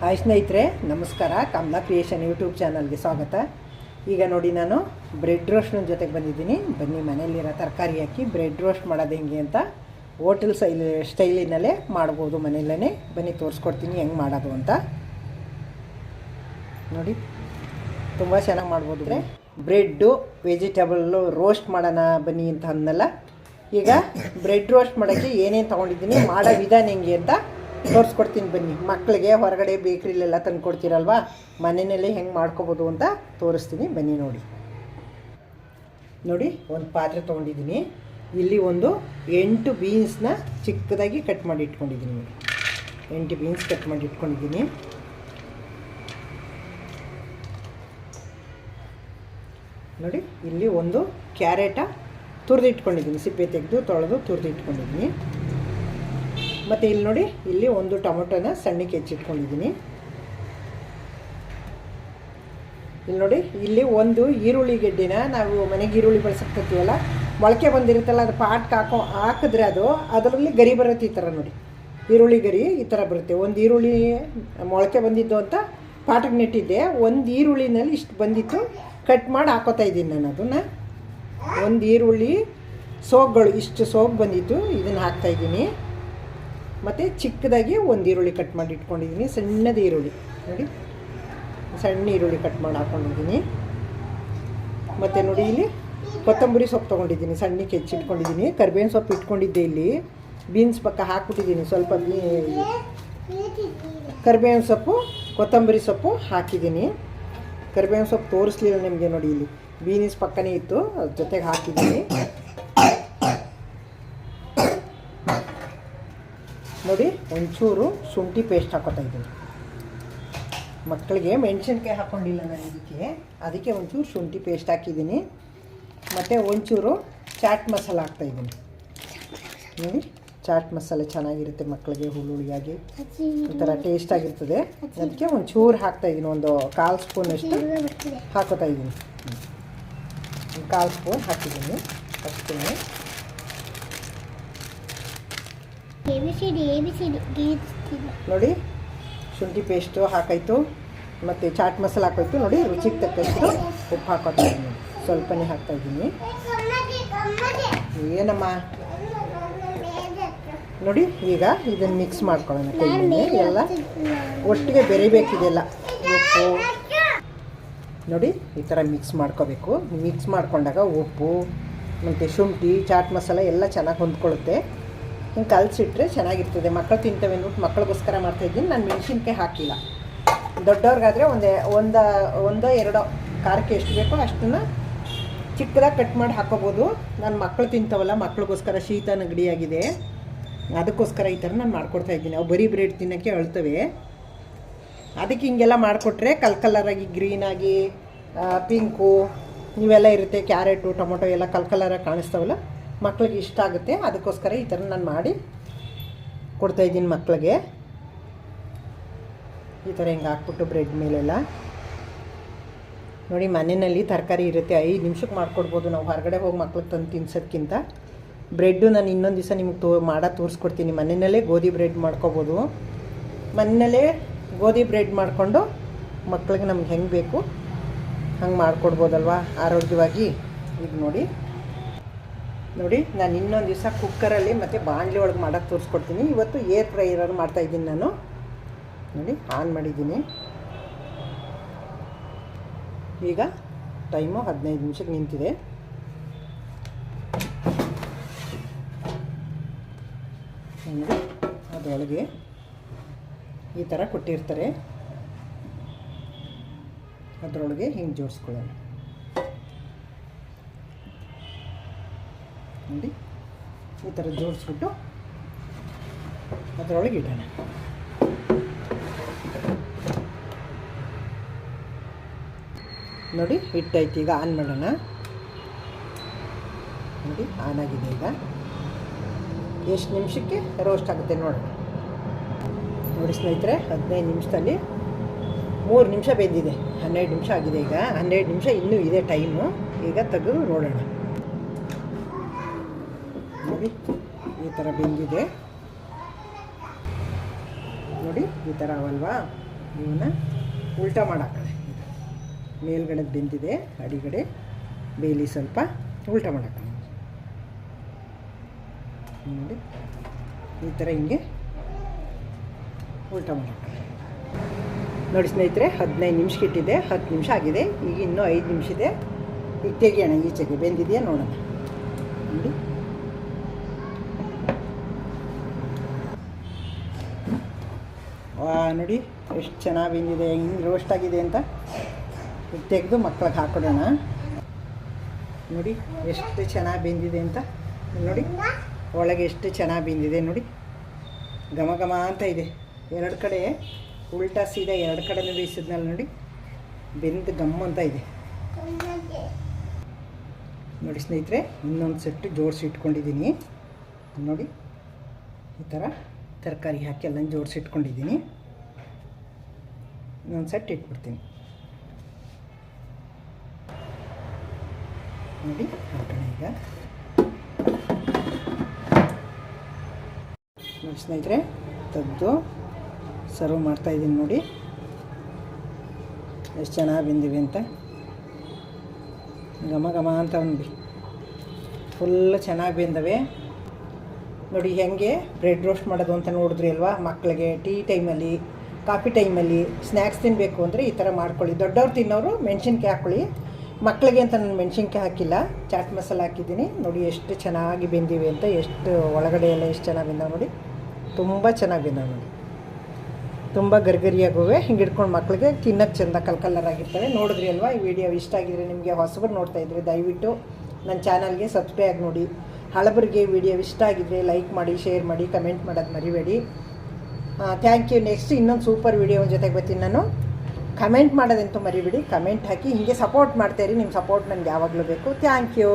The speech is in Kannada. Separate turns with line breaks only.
ಹಾಯ್ ಸ್ನೇಹಿತರೆ, ನಮಸ್ಕಾರ. ಕಮಲಾ ಕ್ರಿಯೇಷನ್ ಯೂಟ್ಯೂಬ್ ಚಾನಲ್ಗೆ ಸ್ವಾಗತ. ಈಗ ನೋಡಿ, ನಾನು ಬ್ರೆಡ್ ರೋಸ್ಟ್ನ ಜೊತೆಗೆ ಬಂದಿದ್ದೀನಿ. ಬನ್ನಿ, ಮನೆಯಲ್ಲಿರೋ ತರಕಾರಿ ಹಾಕಿ ಬ್ರೆಡ್ ರೋಸ್ಟ್ ಮಾಡೋದು ಹೆಂಗೆ ಅಂತ ಹೋಟೆಲ್ ಸ್ಟೈಲಿನಲ್ಲೇ ಮಾಡ್ಬೋದು ಮನೆಯಲ್ಲೇ. ಬನ್ನಿ ತೋರಿಸ್ಕೊಡ್ತೀನಿ ಹೆಂಗೆ ಮಾಡೋದು ಅಂತ. ನೋಡಿ, ತುಂಬ ಚೆನ್ನಾಗಿ ಮಾಡ್ಬೋದು. ಬ್ರೆಡ್ಡು ವೆಜಿಟೇಬಲ್ಲು ರೋಸ್ಟ್ ಮಾಡೋಣ ಬನ್ನಿ ಅಂತ ಅಂದಲ್ಲ. ಈಗ ಬ್ರೆಡ್ ರೋಸ್ಟ್ ಮಾಡೋಕ್ಕೆ ಏನೇನು ತೊಗೊಂಡಿದ್ದೀನಿ, ಮಾಡೋ ವಿಧಾನ ಹೆಂಗೆ ಅಂತ ತೋರಿಸ್ಕೊಡ್ತೀನಿ ಬನ್ನಿ. ಮಕ್ಕಳಿಗೆ ಹೊರಗಡೆ ಬೇಕ್ರಿಲೆಲ್ಲ ತಂದು ಕೊಡ್ತೀರಲ್ವ, ಮನೆಯಲ್ಲೇ ಹೆಂಗೆ ಮಾಡ್ಕೊಬೋದು ಅಂತ ತೋರಿಸ್ತೀನಿ ಬನ್ನಿ. ನೋಡಿ, ಒಂದು ಪಾತ್ರೆ ತೊಗೊಂಡಿದ್ದೀನಿ. ಇಲ್ಲಿ ಒಂದು 8 ಬೀನ್ಸ್ನ ಚಿಕ್ಕದಾಗಿ ಕಟ್ ಮಾಡಿ ಇಟ್ಕೊಂಡಿದ್ದೀನಿ. 8 ಬೀನ್ಸ್ ಕಟ್ ಮಾಡಿ ಇಟ್ಕೊಂಡಿದ್ದೀನಿ. ನೋಡಿ, ಇಲ್ಲಿ ಒಂದು ಕ್ಯಾರೆಟ ತುರಿದು ಇಟ್ಕೊಂಡಿದ್ದೀನಿ, ಸಿಪ್ಪೆ ತೆಗೆದು ತೊಳೆದು ತುರಿದು ಇಟ್ಕೊಂಡಿದ್ದೀನಿ. ಮತ್ತು ಇಲ್ಲಿ ನೋಡಿ, ಇಲ್ಲಿ ಒಂದು ಟೊಮೊಟೊನ ಸಣ್ಣಕ್ಕೆ ಹೆಚ್ಚಿಟ್ಕೊಂಡಿದ್ದೀನಿ. ಇಲ್ಲಿ ನೋಡಿ, ಇಲ್ಲಿ ಒಂದು ಈರುಳ್ಳಿ ಗೆಡ್ಡೆನ ನಾವು ಮನೆಗೆ ಈರುಳ್ಳಿ ಬಳಸಕ್ತೀವಲ್ಲ, ಮೊಳಕೆ ಬಂದಿರುತ್ತಲ್ಲ, ಅದು ಪಾಟ್ಗೆ ಹಾಕಿದ್ರೆ ಅದರಲ್ಲಿ ಗರಿ ಬರುತ್ತೆ. ಈ ಥರ ನೋಡಿ, ಈರುಳ್ಳಿ ಗರಿ ಈ ಥರ ಬರುತ್ತೆ. ಒಂದು ಈರುಳ್ಳಿ ಮೊಳಕೆ ಬಂದಿದ್ದು ಅಂತ ಪಾಟಿಗೆ ನೆಟ್ಟಿದ್ದೆ. ಒಂದು ಈರುಳ್ಳಿನಲ್ಲಿ ಇಷ್ಟು ಬಂದಿತ್ತು, ಕಟ್ ಮಾಡಿ ಹಾಕೋತಾ ಇದ್ದೀನಿ ನಾನು ಅದನ್ನು. ಒಂದು ಈರುಳ್ಳಿ ಸೋಗ್ಗಳು ಇಷ್ಟು ಸೋಗ್ ಬಂದಿತ್ತು, ಇದನ್ನು ಹಾಕ್ತಾಯಿದ್ದೀನಿ. ಮತ್ತು ಚಿಕ್ಕದಾಗಿ ಒಂದು ಈರುಳ್ಳಿ ಕಟ್ ಮಾಡಿ ಇಟ್ಕೊಂಡಿದ್ದೀನಿ, ಸಣ್ಣದ ಈರುಳ್ಳಿ ನೋಡಿ, ಸಣ್ಣ ಈರುಳ್ಳಿ ಕಟ್ ಮಾಡಿ ಹಾಕ್ಕೊಂಡಿದ್ದೀನಿ. ಮತ್ತು ನೋಡಿ, ಇಲ್ಲಿ ಕೊತ್ತಂಬರಿ ಸೊಪ್ಪು ತೊಗೊಂಡಿದ್ದೀನಿ, ಸಣ್ಣಕ್ಕೆ ಹೆಚ್ಚಿಟ್ಕೊಂಡಿದ್ದೀನಿ. ಕರಿಬೇವಿನ ಸೊಪ್ಪು ಇಟ್ಕೊಂಡಿದ್ದೆ, ಇಲ್ಲಿ ಬೀನ್ಸ್ ಪಕ್ಕ ಹಾಕ್ಬಿಟ್ಟಿದ್ದೀನಿ. ಸ್ವಲ್ಪ ಕರಿಬೇವಿನ ಸೊಪ್ಪು, ಕೊತ್ತಂಬರಿ ಸೊಪ್ಪು ಹಾಕಿದ್ದೀನಿ. ಕರಿಬೇವಿನ ಸೊಪ್ಪು ತೋರಿಸ್ಲಿಲ್ಲ ನಿಮಗೆ. ನೋಡಿ, ಇಲ್ಲಿ ಬೀನ್ಸ್ ಪಕ್ಕನೇ ಇತ್ತು, ಅದ್ರ ಜೊತೆಗೆ ಹಾಕಿದ್ದೀನಿ. ನೋಡಿ, ಒಂಚೂರು ಶುಂಠಿ ಪೇಸ್ಟ್ ಹಾಕೋತಾ ಇದ್ದೀನಿ. ಮಕ್ಕಳಿಗೆ ಮೆಣಸಿನ್ಕಾಯಿ ಹಾಕ್ಕೊಂಡಿಲ್ಲ ನಾನು ಅದಕ್ಕೆ ಒಂಚೂರು ಶುಂಠಿ ಪೇಸ್ಟ್ ಹಾಕಿದ್ದೀನಿ. ಮತ್ತು ಒಂಚೂರು ಚಾಟ್ ಮಸಾಲ ಹಾಕ್ತಾಯಿದ್ದೀನಿ. ನೋಡಿ, ಚಾಟ್ ಮಸಾಲೆ ಚೆನ್ನಾಗಿರುತ್ತೆ ಮಕ್ಕಳಿಗೆ, ಹುಳಿಯಾಗಿ ಈ ಥರ ಟೇಸ್ಟಾಗಿರ್ತದೆ. ಅದಕ್ಕೆ ಒಂಚೂರು ಹಾಕ್ತಾಯಿದ್ದೀನಿ, ಒಂದು 1/4 ಸ್ಪೂನಷ್ಟು ಹಾಕೋತಾ ಇದ್ದೀನಿ. 1/4 ಸ್ಪೂನ್ ಹಾಕಿದ್ದೀನಿ ಅಷ್ಟೇ. ನೋಡಿ, ಶುಂಠಿ ಪೇಸ್ಟು ಹಾಕಾಯಿತು, ಮತ್ತು ಚಾಟ್ ಮಸಾಲ ಹಾಕೋಯ್ತು. ನೋಡಿ, ರುಚಿಗೆ ತಕ್ಕಷ್ಟು ಉಪ್ಪು ಹಾಕೋತಾ ಇದ್ದೀನಿ, ಸ್ವಲ್ಪನೇ ಹಾಕ್ತಾಯಿದ್ದೀನಿ. ಏನಮ್ಮ ನೋಡಿ, ಈಗ ಇದನ್ನು ಮಿಕ್ಸ್ ಮಾಡ್ಕೊಳ್ಳೋಣ. ಕೈಯಲ್ಲಿ ಎಲ್ಲ ಒಟ್ಟಿಗೆ ಬೆರಿಬೇಕಿದೆಲ್ಲ. ಉಪ್ಪು ನೋಡಿ, ಈ ಥರ ಮಿಕ್ಸ್ ಮಾಡ್ಕೋಬೇಕು. ಮಿಕ್ಸ್ ಮಾಡ್ಕೊಂಡಾಗ ಉಪ್ಪು ಮತ್ತು ಶುಂಠಿ ಚಾಟ್ ಮಸಾಲ ಎಲ್ಲ ಚೆನ್ನಾಗಿ ಹೊಂದ್ಕೊಳ್ಳುತ್ತೆ. ಹಿಂಗೆ ಕಲಸಿಟ್ರೆ ಚೆನ್ನಾಗಿರ್ತದೆ. ಮಕ್ಕಳು ತಿಂತವೆ ಅಂದ್ಬಿಟ್ಟು ಮಕ್ಕಳಿಗೋಸ್ಕರ ಮಾಡ್ತಾಯಿದ್ದೀನಿ. ನಾನು ಮೆಣಸಿನ್ಕಾಯಿ ಹಾಕಿಲ್ಲ. ದೊಡ್ಡವ್ರಿಗಾದರೆ ಒಂದೋ ಎರಡೋ ಖಾರಕ್ಕೆ ಎಷ್ಟು ಬೇಕೋ ಅಷ್ಟನ್ನು ಚಿಕ್ಕದಾಗಿ ಕಟ್ ಮಾಡಿ ಹಾಕೋಬೋದು. ನಾನು ಮಕ್ಕಳು ತಿಂತವಲ್ಲ, ಮಕ್ಕಳಿಗೋಸ್ಕರ ಶೀತ ನೆಗಡಿಯಾಗಿದೆ, ಅದಕ್ಕೋಸ್ಕರ ಈ ಥರ ನಾನು ಮಾಡ್ಕೊಡ್ತಾಯಿದ್ದೀನಿ. ಅವು ಬರೀ ಬ್ರೆಡ್ ತಿನ್ನೋಕ್ಕೆ ಅಳ್ತವೆ. ಅದಕ್ಕೆ ಹಿಂಗೆಲ್ಲ ಮಾಡಿಕೊಟ್ರೆ ಕಲರಾಗಿ, ಗ್ರೀನಾಗಿ, ಪಿಂಕು ಇವೆಲ್ಲ ಇರುತ್ತೆ. ಕ್ಯಾರೆಟು ಟೊಮೊಟೊ ಎಲ್ಲ ಕಲರಾಗಿ ಕಾಣಿಸ್ತಾವಲ್ಲ, ಮಕ್ಕಳಿಗೆ ಇಷ್ಟ ಆಗುತ್ತೆ. ಅದಕ್ಕೋಸ್ಕರ ಈ ಥರ ನಾನು ಮಾಡಿ ಕೊಡ್ತಾಯಿದ್ದೀನಿ ಮಕ್ಕಳಿಗೆ. ಈ ಥರ ಹಿಂಗೆ ಹಾಕ್ಬಿಟ್ಟು ಬ್ರೆಡ್ ಮೇಲೆಲ್ಲ ನೋಡಿ, ಮನೆಯಲ್ಲಿ ತರಕಾರಿ ಇರುತ್ತೆ, 5 ನಿಮಿಷಕ್ಕೆ ಮಾಡಿಕೊಡ್ಬೋದು ನಾವು. ಹೊರಗಡೆ ಹೋಗಿ ಮಕ್ಳಿಗೆ ತಂದು ತಿನ್ಸೋದ್ಕಿಂತ ಬ್ರೆಡ್ಡು ನಾನು ಇನ್ನೊಂದು ದಿವಸ ನಿಮ್ಗೆ ತೋರಿಸ್ಕೊಡ್ತೀನಿ. ಮನೆಯಲ್ಲೇ ಗೋಧಿ ಬ್ರೆಡ್ ಮಾಡ್ಕೊಬೋದು. ಮನೆಯಲ್ಲೇ ಗೋಧಿ ಬ್ರೆಡ್ ಮಾಡಿಕೊಂಡು ಮಕ್ಳಿಗೆ ನಮ್ಗೆ ಹೆಂಗೆ ಬೇಕು ಹಂಗೆ ಮಾಡಿಕೊಡ್ಬೋದಲ್ವ, ಆರೋಗ್ಯವಾಗಿ. ಈಗ ನೋಡಿ, ನಾನು ಇನ್ನೊಂದು ದಿವಸ ಕುಕ್ಕರಲ್ಲಿ ಮತ್ತು ಬಾಣಲಿ ಒಳಗೆ ಮಾಡೋಕ್ಕೆ ತೋರಿಸ್ಕೊಡ್ತೀನಿ. ಇವತ್ತು ಏರ್ ಫ್ರೈಯರ್ ಮಾಡ್ತಾಯಿದ್ದೀನಿ ನಾನು. ನೋಡಿ, ಆನ್ ಮಾಡಿದ್ದೀನಿ. ಈಗ ಟೈಮು 15 ನಿಮಿಷಕ್ಕೆ ನಿಂತಿದೆ. ನೋಡಿ, ಅದರೊಳಗೆ ಈ ಥರ ಕೊಟ್ಟಿರ್ತಾರೆ, ಅದರೊಳಗೆ ಹಿಂಗೆ ಜೋಡಿಸ್ಕೊಳ್ಳೋಣ. ನೋಡಿ, ಈ ಥರ ಜೋಡಿಸ್ಬಿಟ್ಟು ಅದರೊಳಗೆ ಇಡೋಣ. ನೋಡಿ, ಇಟ್ಟಾಯ್ತು. ಈಗ ಆನ್ ಮಾಡೋಣ. ನೋಡಿ, ಆನ್ ಆಗಿದೆ. ಈಗ ಎಷ್ಟು ನಿಮಿಷಕ್ಕೆ ರೋಸ್ಟ್ ಆಗುತ್ತೆ ನೋಡೋಣ. ನೋಡಿ ಸ್ನೇಹಿತರೆ, 15 ನಿಮಿಷದಲ್ಲಿ 3 ನಿಮಿಷ ಬೆಂದಿದೆ. 12 ನಿಮಿಷ ಆಗಿದೆ. ಈಗ 12 ನಿಮಿಷ ಇನ್ನೂ ಇದೆ ಟೈಮು. ಈಗ ತೆಗೆದು ನೋಡೋಣ. ನೋಡಿ, ಈ ಥರ ಬೆಂದಿದೆ. ನೋಡಿ, ಈ ಥರ ಅವಲ್ವಾ. ಇವನ್ನ ಉಲ್ಟಾ ಮಾಡಾಕಳೆ. ಮೇಲ್ಗಡೆ ಬೆಂದಿದೆ, ಅಡಿಗಡೆ ಬೇಲಿ ಸ್ವಲ್ಪ ಉಲ್ಟಾ ಮಾಡಾಕಳೆ. ನೋಡಿ ಈ ಥರ ಹಿಂಗೆ ಉಲ್ಟಾ ಮಾಡಾಕಳೆ. ನೋಡಿ ಸ್ನೇಹಿತರೆ, 15 ನಿಮಿಷಕ್ಕೆ ಇಟ್ಟಿದ್ದೆ, 10 ನಿಮಿಷ ಆಗಿದೆ. ಈಗ ಇನ್ನೂ 5 ನಿಮಿಷ ಇದೆ. ಈಗ ತೆಗಿಯೋಣ, ಈಚೆಗೆ ಬೆಂದಿದೆಯಾ ನೋಡೋಣ. ನೋಡಿ ವಾ, ನೋಡಿ ಎಷ್ಟು ಚೆನ್ನಾಗಿ ಬೆಂದಿದೆ, ಹಿಂಗೆ ರೋಸ್ಟ್ ಆಗಿದೆ ಅಂತ. ಈಗ ತೆಗೆದು ಮಕ್ಳಿಗೆ ಹಾಕೊಡೋಣ. ನೋಡಿ ಎಷ್ಟು ಚೆನ್ನಾಗಿ ಬೆಂದಿದೆ ಅಂತ. ನೋಡಿ ಒಳಗೆ ಎಷ್ಟು ಚೆನ್ನಾಗಿ ಬೆಂದಿದೆ ನೋಡಿ, ಘಮ ಘಮ ಅಂತ ಇದೆ. 2 ಕಡೆ ಉಲ್ಟಾ ಸೀದಾ 2 ಕಡೆನೂ ಬೇಯಿಸಿದ್ನಲ್ಲ ನೋಡಿ, ಬೆಂದು ಗಮ್ಮ ಅಂತ ಇದೆ ನೋಡಿ ಸ್ನೇಹಿತರೆ. ಇನ್ನೊಂದು ಸೆಟ್ಟು ಜೋಡಿಸಿ ಇಟ್ಕೊಂಡಿದ್ದೀನಿ ನೋಡಿ. ಈ ಥರ ತರಕಾರಿ ಹಾಕಿ ಎಲ್ಲ ಜೋಡಿಸಿ ಇಟ್ಕೊಂಡಿದ್ದೀನಿ. ಇನ್ನೊಂದು ಸೆಟ್ ಇಟ್ಬಿಡ್ತೀನಿ ನೋಡಿ. ಹಾಕೋಣ ಈಗ. ನೋಡಿ ಸ್ನೇಹಿತರೆ, ತೆಗೆದು ಸರ್ವ್ ಮಾಡ್ತಾಯಿದ್ದೀನಿ ನೋಡಿ. ಎಷ್ಟು ಚೆನ್ನಾಗಿ ಬೆಂದಿವೆ ಅಂತ, ಘಮ ಘಮ ಅಂತ ನೋಡಿ, ಫುಲ್ ಚೆನ್ನಾಗಿ ಬೆಂದವೆ ನೋಡಿ. ಹೆಂಗೆ ಬ್ರೆಡ್ ರೋಸ್ಟ್ ಮಾಡೋದು ಅಂತ ನೋಡಿದ್ರಿ ಅಲ್ವಾ. ಮಕ್ಕಳಿಗೆ ಟೀ ಟೈಮಲ್ಲಿ, ಕಾಫಿ ಟೈಮಲ್ಲಿ ಸ್ನ್ಯಾಕ್ಸ್ ತಿನ್ನಬೇಕು ಅಂದರೆ ಈ ಥರ ಮಾಡ್ಕೊಳ್ಳಿ. ದೊಡ್ಡವ್ರು ತಿನ್ನೋರು ಮೆಣಸಿನ್ಕಾಯಿ ಹಾಕ್ಕೊಳ್ಳಿ. ಮಕ್ಕಳಿಗೆ ಅಂತ ನಾನು ಮೆಣಸಿನ್ಕಾಯಿ ಹಾಕಿಲ್ಲ, ಚಾಟ್ ಮಸಾಲ ಹಾಕಿದ್ದೀನಿ ನೋಡಿ. ಎಷ್ಟು ಚೆನ್ನಾಗಿ ಬೆಂದಿವೆ ಅಂತ, ಎಷ್ಟು ಒಳಗಡೆ ಎಲ್ಲ ಎಷ್ಟು ಚೆನ್ನಾಗಿ ಬೆಂದಾವೆ ನೋಡಿ. ತುಂಬ ಚೆನ್ನಾಗಿ ಬೆಂದಾವೆ ನೋಡಿ, ತುಂಬ ಗರಿಗರಿಯಾಗುವೆ. ಹಿಂಗೆ ಹಿಡ್ಕೊಂಡು ಮಕ್ಕಳಿಗೆ ತಿನ್ನೋಕ್ಕೆ ಚೆಂದ ಕಲರ್ ಆಗಿರ್ತವೆ. ನೋಡಿದ್ರಿ ಅಲ್ವಾ. ಈ ವಿಡಿಯೋ ಇಷ್ಟ ಆಗಿದ್ರೆ, ನಿಮಗೆ ಹೊಸಬರು ನೋಡ್ತಾ ಇದ್ದರೆ ದಯವಿಟ್ಟು ನನ್ನ ಚಾನಲ್ಗೆ ಸಬ್ಸ್ಕ್ರೈಬ್ ನೋಡಿ. ಹಳಬರಿಗೆ ವಿಡಿಯೋ ಇಷ್ಟ ಆಗಿದ್ರೆ ಲೈಕ್ ಮಾಡಿ, ಶೇರ್ ಮಾಡಿ, ಕಮೆಂಟ್ ಮಾಡೋದು ಮರಿಬೇಡಿ. Thank you. ನೆಕ್ಸ್ಟ್ ಇನ್ನೊಂದು ಸೂಪರ್ ವಿಡಿಯೋ ಜೊತೆಗೆ ಬರ್ತೀನಿ ನಾನು. ಕಮೆಂಟ್ ಮಾಡೋದಂತೂ ಮರಿಬೇಡಿ, ಕಮೆಂಟ್ ಹಾಕಿ. ಹೀಗೆ ಸಪೋರ್ಟ್ ಮಾಡ್ತಾಯಿರಿ. ನಿಮ್ಮ ಸಪೋರ್ಟ್ ನನಗೆ ಯಾವಾಗಲೂ ಬೇಕು. Thank you.